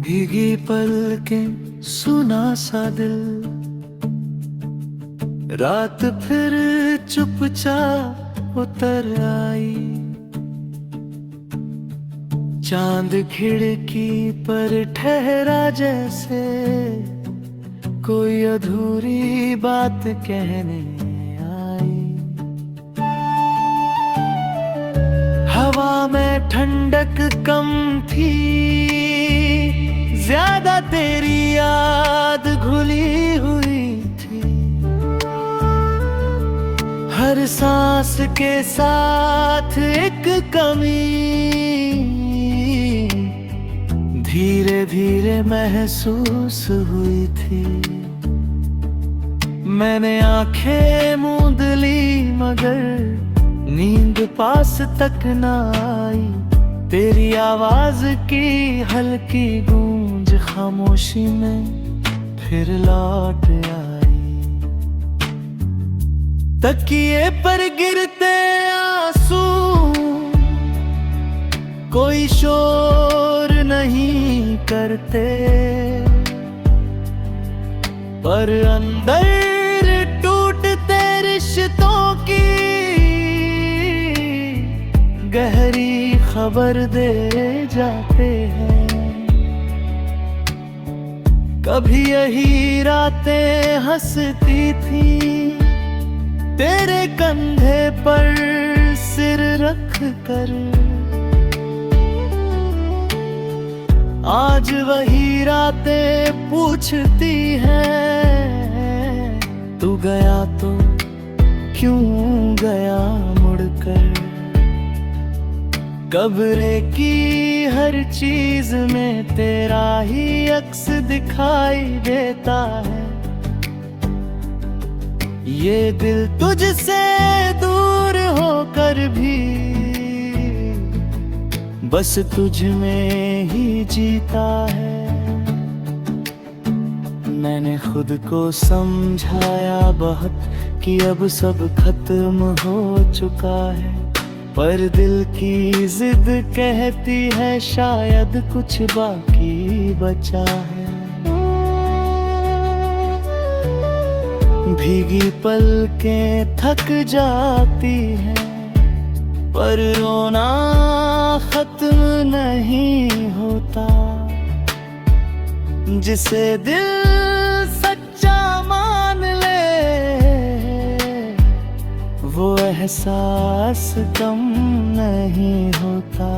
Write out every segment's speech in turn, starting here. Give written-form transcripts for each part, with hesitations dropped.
भीगी पलकें सुना सा दिल, रात फिर चुपचाप उतर आई। चांद खिड़की पर ठहरा जैसे कोई अधूरी बात कहने आई। हवा में ठंडक कम थी, ज्यादा तेरी याद घुली हुई थी। हर सांस के साथ एक कमी धीरे धीरे महसूस हुई थी। मैंने आंखें मूंद ली मगर नींद पास तक न आई। तेरी आवाज की हल्की गूंज खामोशी में फिर लौट आई। तकिए पर गिरते आंसू, कोई शोर नहीं करते, पर अंदर टूटते रिश्तों की गहरी खबर दे जाते हैं। कभी यही रातें हंसती थी, तेरे कंधे पर सिर रख कर। आज वही रातें पूछती हैं, तू गया तो क्यों गया मुड़कर। कब्र की हर चीज में तेरा ही अक्स दिखाई देता है। ये दिल तुझसे दूर होकर भी बस तुझ में ही जीता है। मैंने खुद को समझाया बहुत कि अब सब खत्म हो चुका है, पर दिल की जिद कहती है शायद कुछ बाकी बचा है। भीगी पलकें थक जाती हैं, पर रोना खत्म नहीं होता। जिसे दिल सच्चा मान ले, वो एहसास कम नहीं होता।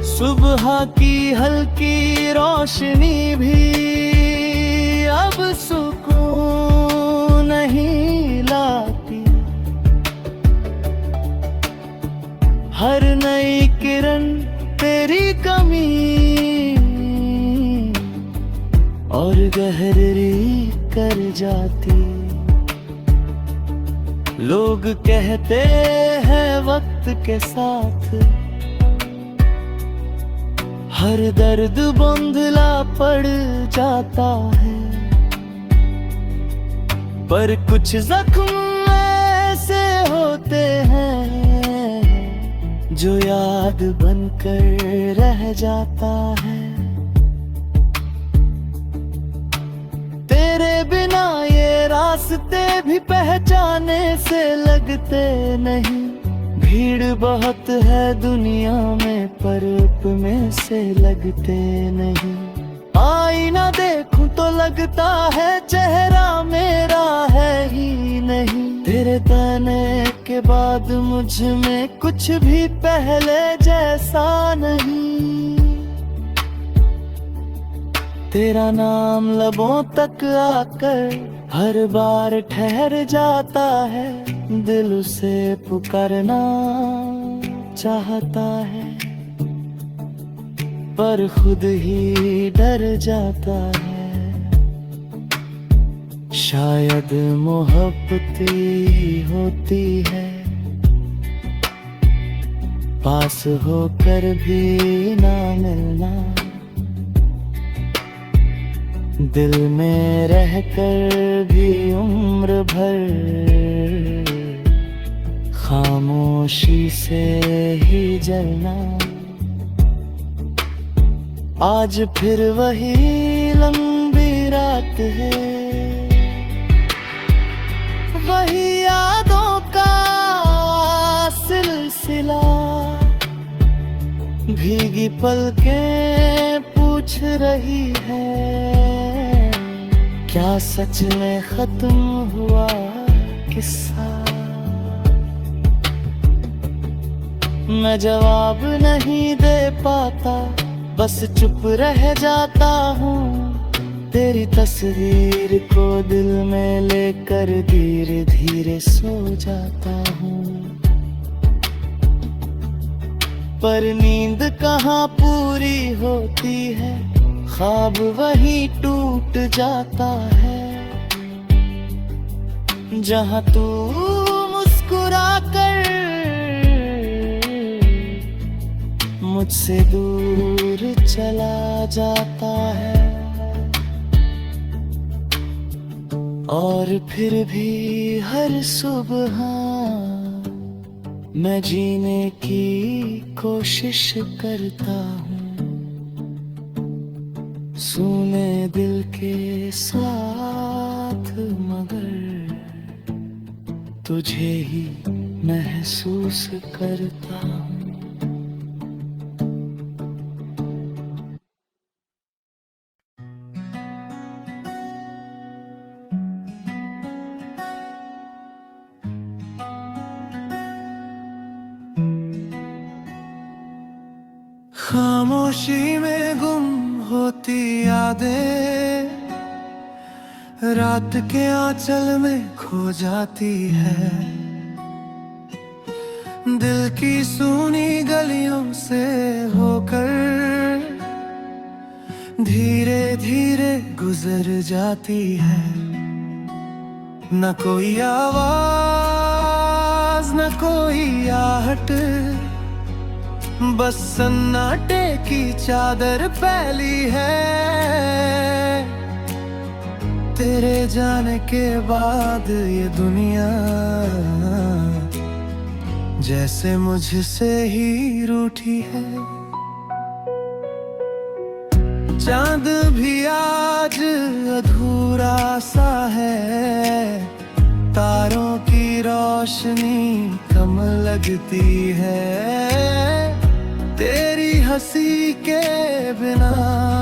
सुबह की हल्की रोशनी भी अब सुकून नहीं लाती। हर नई किरण तेरी कमी और गहरी कर जाती। लोग कहते हैं वक्त के साथ हर दर्द बंधला पड़ जाता है, पर कुछ जख्म ऐसे होते हैं जो याद बनकर रह जाता है। तेरे बिना ये रास्ते भी पहचाने से लगते नहीं। भीड़ बहुत है दुनिया में पर में से लगते नहीं। आईना देखूं तो लगता है चेहरा मेरा है ही नहीं। तेरे तने के बाद मुझ में कुछ भी पहले जैसा नहीं। तेरा नाम लबों तक आकर हर बार ठहर जाता है। दिल उसे पुकारना चाहता है, पर खुद ही डर जाता है। शायद मोहब्बत होती है, पास होकर भी ना मिलना। दिल में रहकर भी उम्र भर खामोशी से ही जलना। आज फिर वही लंबी रात है, वही यादों का सिलसिला। भीगी पलकें पूछ रही है, क्या सच में खत्म हुआ किस्सा। मैं जवाब नहीं दे पाता, बस चुप रह जाता हूँ। तेरी तस्वीर को दिल में लेकर धीरे धीरे सो जाता हूँ। पर नींद कहाँ पूरी होती है, ख्वाब वही टूट जाता है। जहाँ तू मुस्कुरा कर मुझसे दूर चला जाता है, और फिर भी हर सुबह मैं जीने की कोशिश करता हूँ, सुने दिल के साथ, मगर तुझे ही महसूस करता हूँ। खामोशी में गुम होती यादें, रात के आंचल में खो जाती है। दिल की सूनी गलियों से होकर धीरे धीरे गुजर जाती है। न कोई आवाज, न कोई आहट, बस सन्नाटे की चादर फैली है। तेरे जाने के बाद ये दुनिया जैसे मुझसे ही रूठी है। चांद भी आज अधूरा सा है, तारों की रोशनी कम लगती है। तेरी हंसी के बिना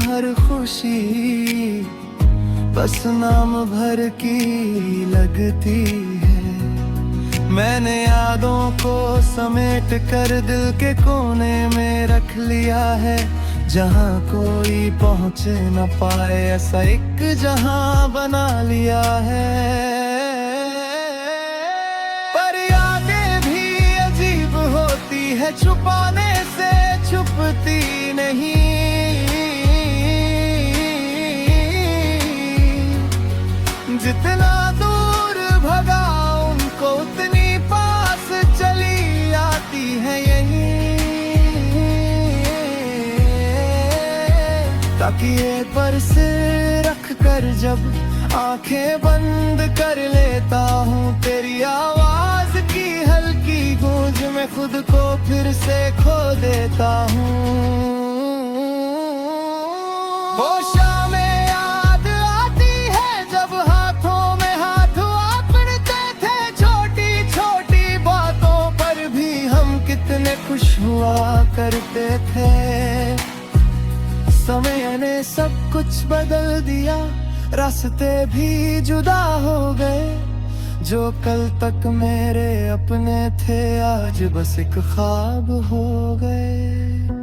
हर खुशी बस नाम भर की लगती है। मैंने यादों को समेट कर दिल के कोने में रख लिया है, जहाँ कोई पहुँच न पाए ऐसा एक जहाँ बना लिया है। पर यादें भी अजीब होती है, छुपाने से छुपती नहीं। जितना दूर भगा उनको उतनी पास चली आती है यही। तकिए पर सिर रख कर जब आंखें बंद कर लेता हूँ, तेरी आवाज की हल्की गूंज में खुद को फिर से खो देता हूँ। शामें याद आती है जब हाथों में हाथ आपड़ते थे, छोटी छोटी बातों पर भी हम कितने खुश हुआ करते थे। समय ने सब कुछ बदल दिया, रास्ते भी जुदा हो गए। जो कल तक मेरे अपने थे आज बस एक ख्वाब हो गए।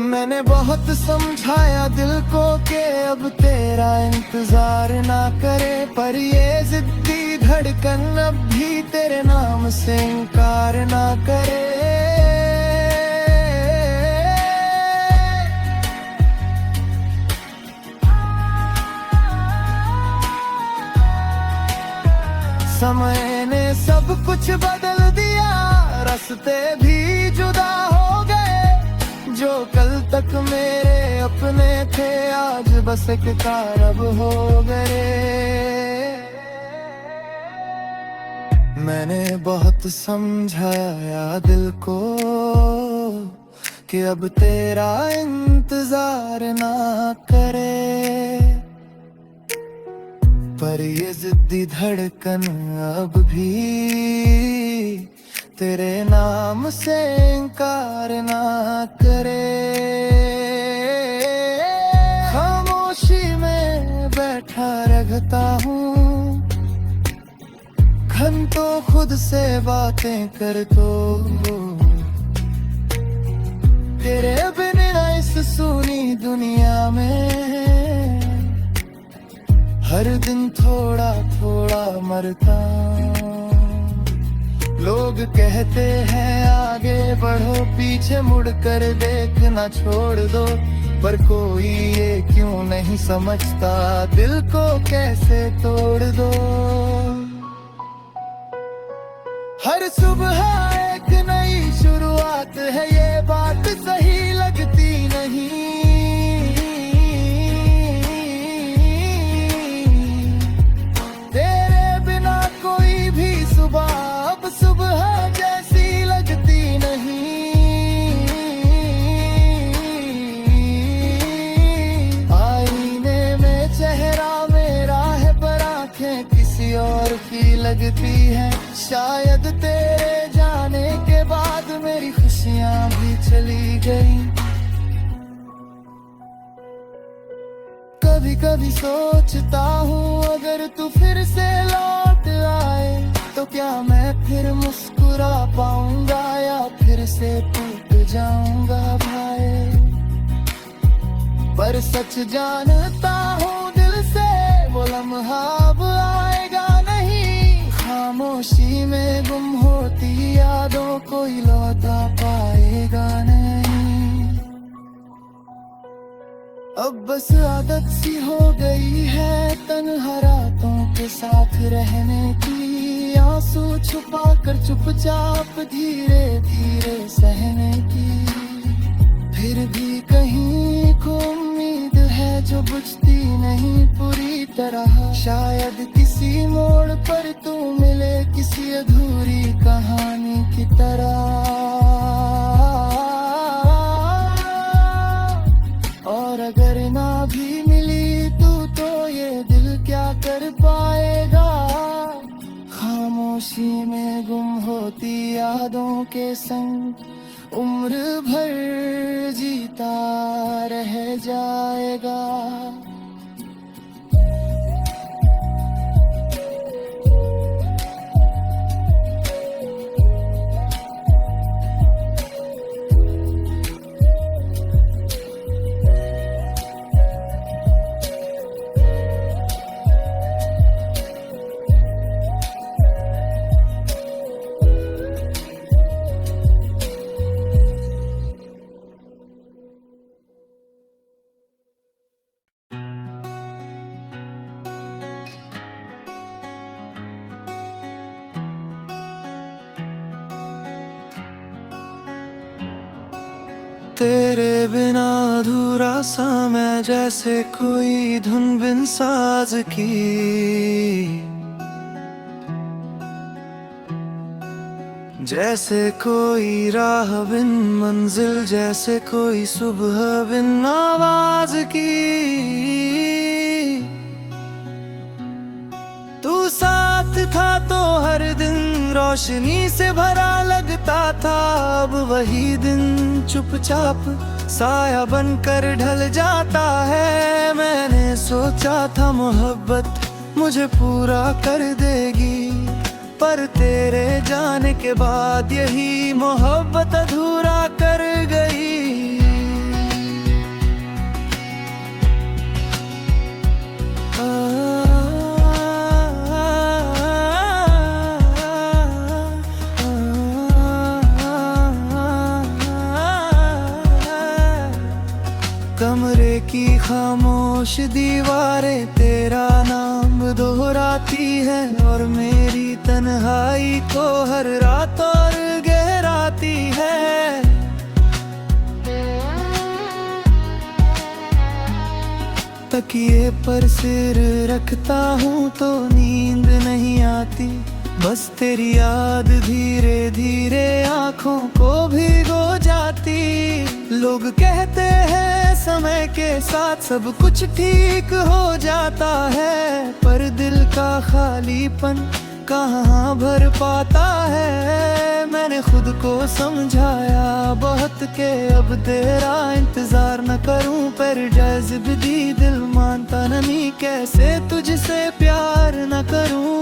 मैंने बहुत समझाया दिल को कि अब तेरा इंतजार ना करे, पर ये जिद्दी धड़कन अब भी तेरे नाम से इनकार ना करे। समय ने सब कुछ बदल दिया, रास्ते भी जुदा हो गए। जो कल तक मेरे अपने थे आज बस एक कारब हो गए। मैंने बहुत समझाया दिल को कि अब तेरा इंतजार ना करे। पर ये जिद्दी धड़कन अब भी तेरे नाम से इनकार ना करे। खामोशी में बैठा रहता हूँ, घंटों खुद से बातें कर तो तेरे बिना इस सूनी दुनिया में हर दिन थोड़ा थोड़ा मरता। लोग कहते हैं आगे बढ़ो, पीछे मुड़ कर देखना छोड़ दो, पर कोई ये क्यों नहीं समझता दिल को कैसे तोड़ दो। हर सुबह एक नई शुरुआत है, ये बात सही लगती नहीं। तेरे बिना कोई भी सुबह अब सुबह जैसी लगती नहीं। आईने में चेहरा मेरा है, पर आंखें किसी और की लगती है। शायद तेरे जाने के बाद मेरी खुशियां भी चली गई। कभी कभी सोचता हूँ अगर तू फिर से लौट आए तो क्या मैं फिर मुस्कुरा पाऊंगा या फिर से टूट जाऊंगा भाई। पर सच जानता हूँ दिल से वो लम्हा अब आएगा नहीं। खामोशी में गुम होती यादों कोई लौटा पाएगा नहीं। अब बस आदत सी हो गई है तन्हा रातों के साथ रहने की, आंसू छुपा कर चुपचाप धीरे धीरे सहने की। फिर भी कहीं को उम्मीद है जो बुझती नहीं पूरी तरह। शायद किसी मोड़ पर तू मिले किसी अधूरी कहानी की तरह। और अगर ना भी मिली तू तो ये दिल क्या कर पाएगा। खामोशी में गुम होती यादों के संग उम्र भर जीता रह जाएगा। तेरे बिना अधूरा सा मैं जैसे कोई धुन बिन साज की। जैसे कोई राह बिन मंजिल, जैसे कोई सुबह बिन आवाज की। तू साथ था तो हर दिन रोशनी से भरा लगता था। अब वही दिन चुपचाप साया बनकर ढल जाता है। मैंने सोचा था मोहब्बत मुझे पूरा कर देगी, पर तेरे जाने के बाद यही मोहब्बत अधूरा कर गई। कमरे की खामोश दीवारें तेरा नाम दोहराती है, और मेरी तन्हाई को हर रात और गहराती है। तकिए पर सिर रखता हूँ तो नींद नहीं आती, बस तेरी याद धीरे धीरे आंखों को भिगो जाती। लोग कहते हैं समय के साथ सब कुछ ठीक हो जाता है, पर दिल का खालीपन कहाँ भर पाता है। मैंने खुद को समझाया बहुत के अब तेरा इंतजार न करूं, पर जज्ब दी दिल मानता नहीं, कैसे तुझसे प्यार न करूं।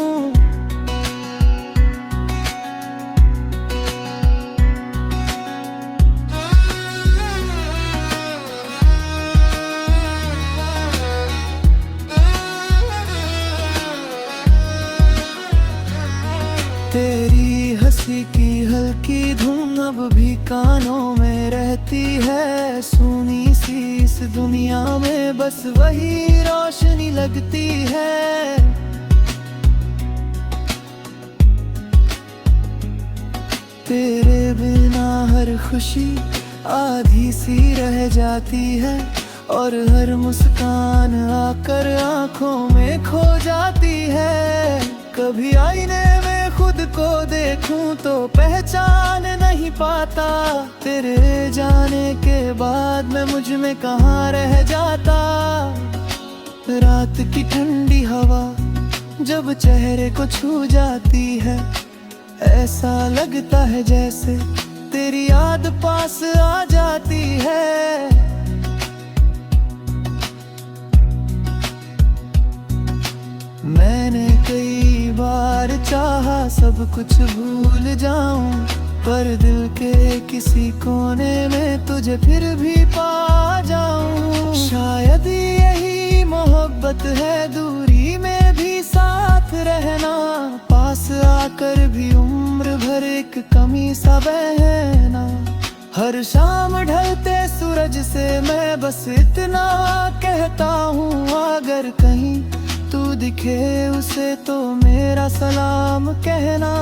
तेरी हंसी की हल्की धुन अब भी कानों में रहती है, सुनी सी इस दुनिया में बस वही रोशनी लगती है। तेरे बिना हर खुशी आधी सी रह जाती है, और हर मुस्कान आकर आंखों में खो जाती है। कभी आईने में खुद को देखूं तो पहचान नहीं पाता, तेरे जाने के बाद मैं मुझ में कहाँ रह जाता। रात की ठंडी हवा जब चेहरे को छू जाती है, ऐसा लगता है जैसे तेरी याद पास आ जाती है। मैंने कई बार चाहा सब कुछ भूल जाऊं, पर दिल के किसी कोने में तुझे फिर भी पा जाऊं। शायद यही मोहब्बत है, दूरी में भी साथ रहना, पास आकर भी उम्र भर एक कमी सा बहना। हर शाम ढलते सूरज से मैं बस इतना कहता हूँ, अगर कहीं तू दिखे उसे तो मेरा सलाम कहना।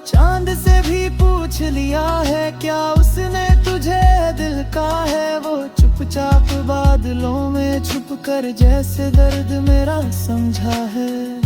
चांद से भी पूछ लिया है क्या उसने तुझे दिल का है, वो चुपचाप बादलों में छुप कर जैसे दर्द मेरा समझा है।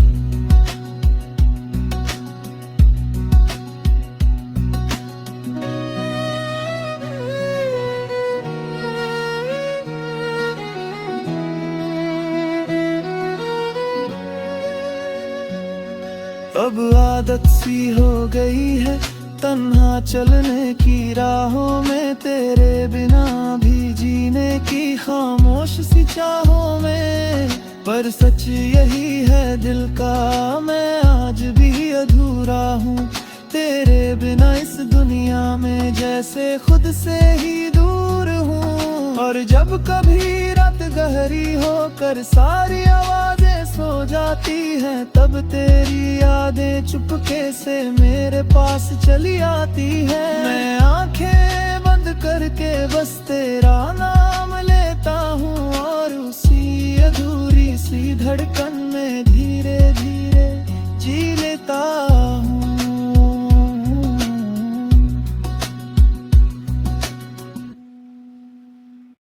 अब आदत सी हो गई है तन्हा चलने की राहों में, तेरे बिना भी जीने की खामोश सी चाहों में। पर सच यही है दिल का, मैं आज भी अधूरा हूँ तेरे बिना इस दुनिया में, जैसे खुद से ही दूर हूँ। और जब कभी रात गहरी होकर सारी आवाजें सो जाती हैं, तब तेरी यादें चुपके से मेरे पास चली आती हैं। मैं आंखें बंद करके बस तेरा नाम लेता हूँ, और उसी अधूरी सी धड़कन